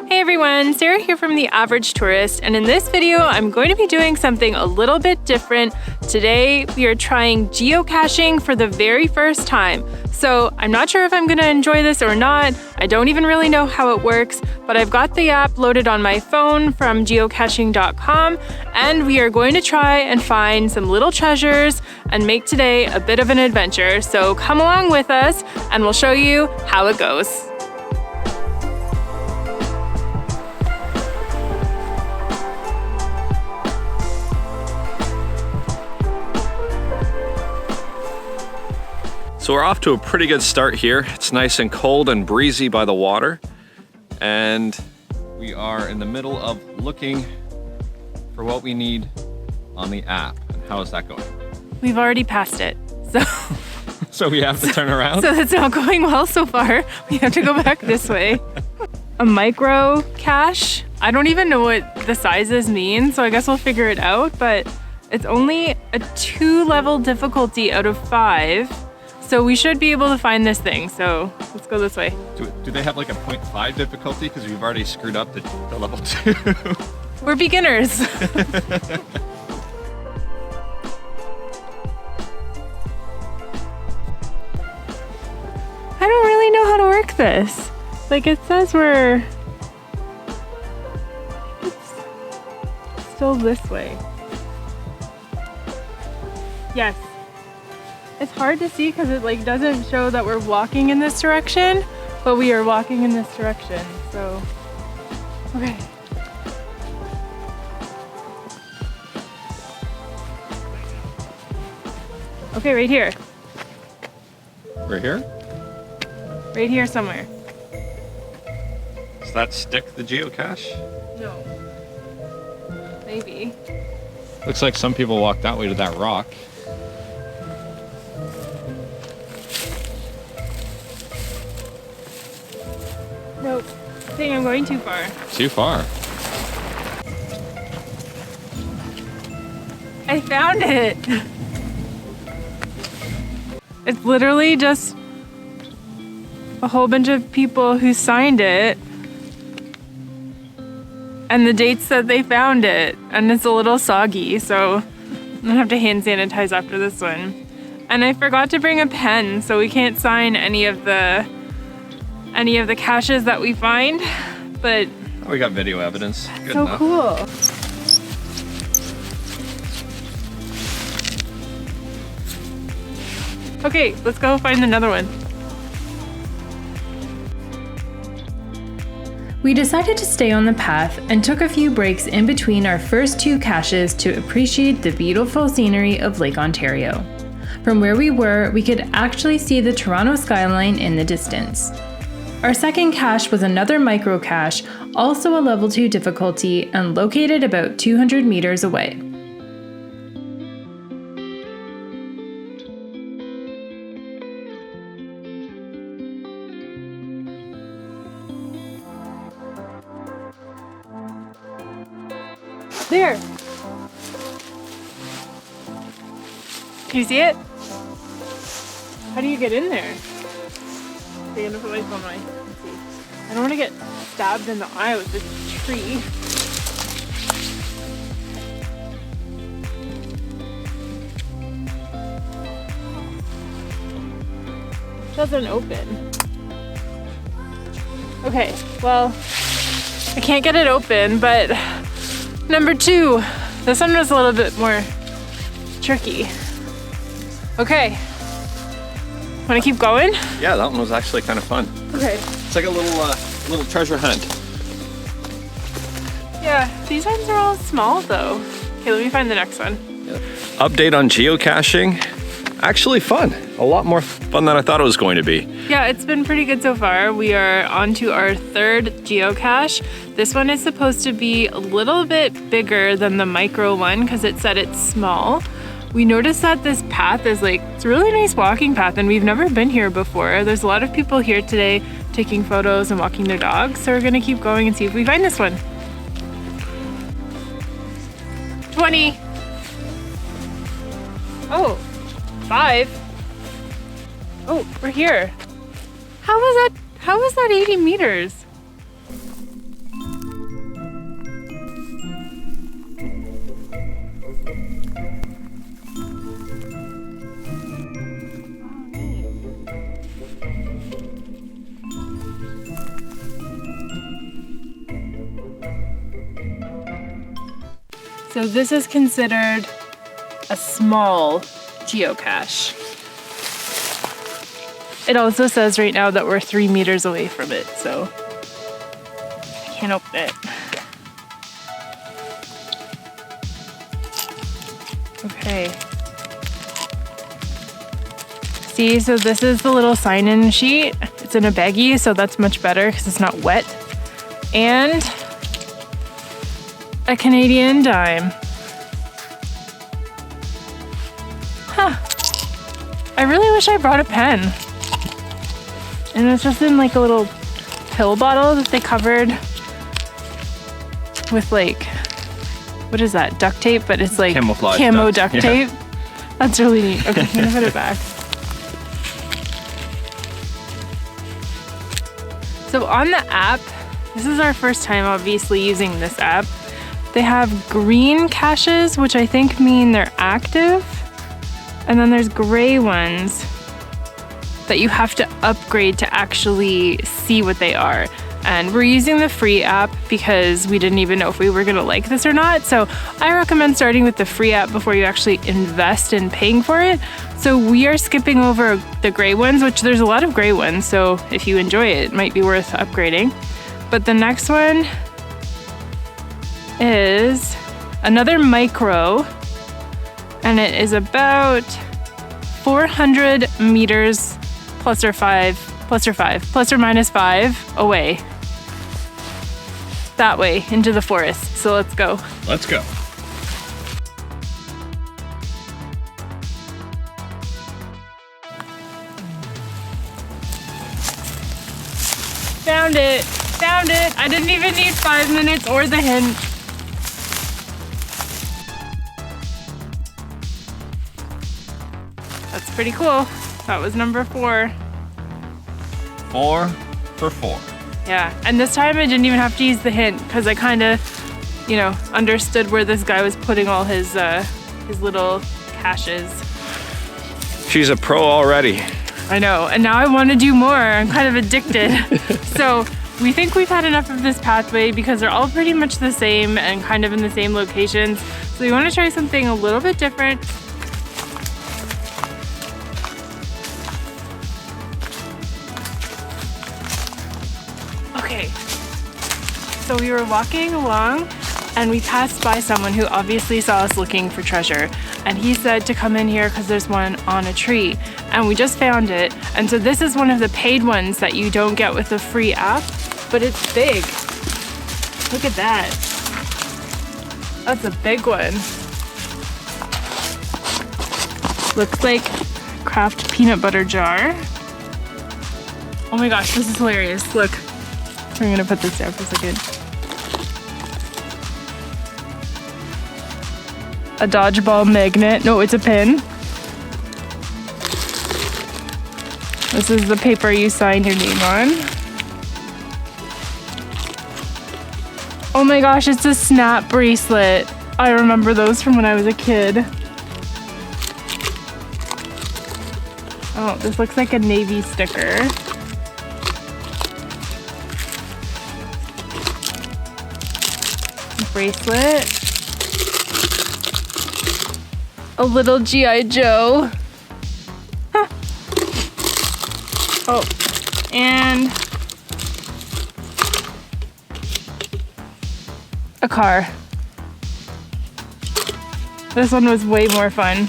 Hey everyone, Sarah here from The Average Tourist, and in this video I'm going to be doing something a little bit different. Today we are trying geocaching for the very first time. So I'm not sure if I'm going to enjoy this or not. I don't even really know how it works, but I've got the app loaded on my phone from geocaching.com, and we are going to try and find some little treasures and make today a bit of an adventure. So come along with us and we'll show you how it goes. So we're off to a pretty good start here. It's nice and cold and breezy by the water. And we are in the middle of looking for what we need on the app. And how is that going? We've already passed it, so... So we have to turn around? So it's not going well so far. We have to go back this way. A micro cache. I don't even know what the sizes mean, so I guess we'll figure it out, but it's only a 2-level difficulty out of 5. So we should be able to find this thing, so let's go this way. Do they have like a 0.5 difficulty? Because we've already screwed up the level 2. We're beginners. I don't really know how to work this. Like it says it's still this way. Yes. It's hard to see because it like doesn't show that we're walking in this direction, but we are walking in this direction, so, okay. Okay, right here. Right here? Right here somewhere. Does that stick the geocache? No. Maybe. Looks like some people walk that way to that rock. Nope. I think I'm going too far. Too far. I found it! It's literally just a whole bunch of people who signed it and the dates that they found it, and it's a little soggy, so I'm gonna have to hand sanitize after this one. And I forgot to bring a pen, so we can't sign any of the caches that we find, but we got video evidence. Good so enough. Cool. Okay, let's go find another one. We decided to stay on the path and took a few breaks in between our first 2 caches to appreciate the beautiful scenery of Lake Ontario. From where we were, we could actually see the Toronto skyline in the distance. Our second cache was another micro cache, also a level 2 difficulty and located about 200 meters away. There! Can you see it? How do you get in there? I'm gonna put my phone away. Let's see. I don't want to get stabbed in the eye with this tree. Doesn't open. Okay, well, I can't get it open, but number 2, this one was a little bit more tricky. Okay. Want to keep going? Yeah, that one was actually kind of fun. Okay. It's like a little treasure hunt. Yeah, these ones are all small though. Okay, let me find the next one. Yeah. Update on geocaching. Actually fun. A lot more fun than I thought it was going to be. Yeah, it's been pretty good so far. We are on to our 3rd geocache. This one is supposed to be a little bit bigger than the micro one because it said it's small. We noticed that this path is it's a really nice walking path and we've never been here before. There's a lot of people here today taking photos and walking their dogs, so we're gonna keep going and see if we find this one. 20. Oh, 5. Oh, we're here. How was that 80 meters? So this is considered a small geocache. It also says right now that we're 3 meters away from it, so I can't open it. Okay. See, so this is the little sign-in sheet. It's in a baggie, so that's much better because it's not wet. And a Canadian dime. Huh. I really wish I brought a pen. And it's just in like a little pill bottle that they covered with like, what is that? Duct tape, but it's like Camouflage camo duct. duct tape. That's really neat. Okay, I'm gonna put it back. So on the app, this is our first time obviously using this app. They have green caches, which I think mean they're active. And then there's gray ones that you have to upgrade to actually see what they are. And we're using the free app because we didn't even know if we were gonna like this or not. So I recommend starting with the free app before you actually invest in paying for it. So we are skipping over the gray ones, which there's a lot of gray ones. So if you enjoy it, it might be worth upgrading. But the next one is another micro, and it is about 400 meters plus or minus 5 away. That way into the forest. So let's go. Let's go. Found it. Found it. I didn't even need 5 minutes or the hint. That's pretty cool. That was number 4. 4 for 4. Yeah, and this time I didn't even have to use the hint because I kind of, you know, understood where this guy was putting all his little caches. She's a pro already. I know, and now I want to do more. I'm kind of addicted. So we think we've had enough of this pathway because they're all pretty much the same and kind of in the same locations. So we want to try something a little bit different. Okay, so we were walking along and we passed by someone who obviously saw us looking for treasure, and he said to come in here because there's one on a tree, and we just found it. And so this is one of the paid ones that you don't get with the free app, but it's big. Look at that. That's a big one. Looks like Kraft peanut butter jar. Oh my gosh, this is hilarious. Look, I'm gonna put this down for a second. A dodgeball magnet. No, it's a pin. This is the paper you sign your name on. Oh my gosh, it's a snap bracelet. I remember those from when I was a kid. Oh, this looks like a Navy sticker. Bracelet. A little G.I. Joe. Huh. Oh, and a car. This one was way more fun.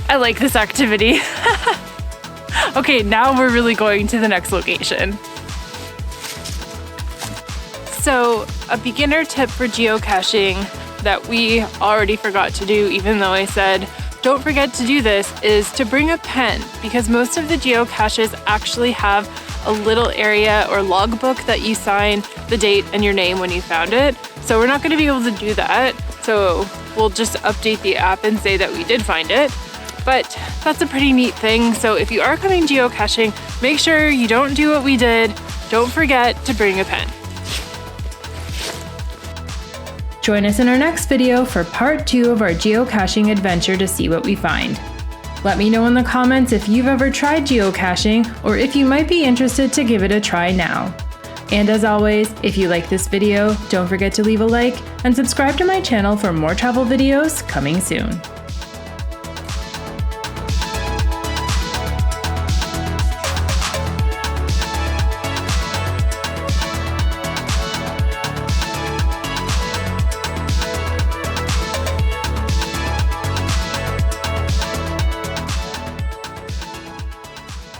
I like this activity. Okay, now we're really going to the next location. So, a beginner tip for geocaching that we already forgot to do, even though I said don't forget to do this, is to bring a pen, because most of the geocaches actually have a little area or logbook that you sign the date and your name when you found it. So we're not going to be able to do that. So we'll just update the app and say that we did find it. But that's a pretty neat thing. So if you are coming geocaching, make sure you don't do what we did. Don't forget to bring a pen. Join us in our next video for part 2 of our geocaching adventure to see what we find. Let me know in the comments if you've ever tried geocaching or if you might be interested to give it a try now. And as always, if you like this video, don't forget to leave a like and subscribe to my channel for more travel videos coming soon.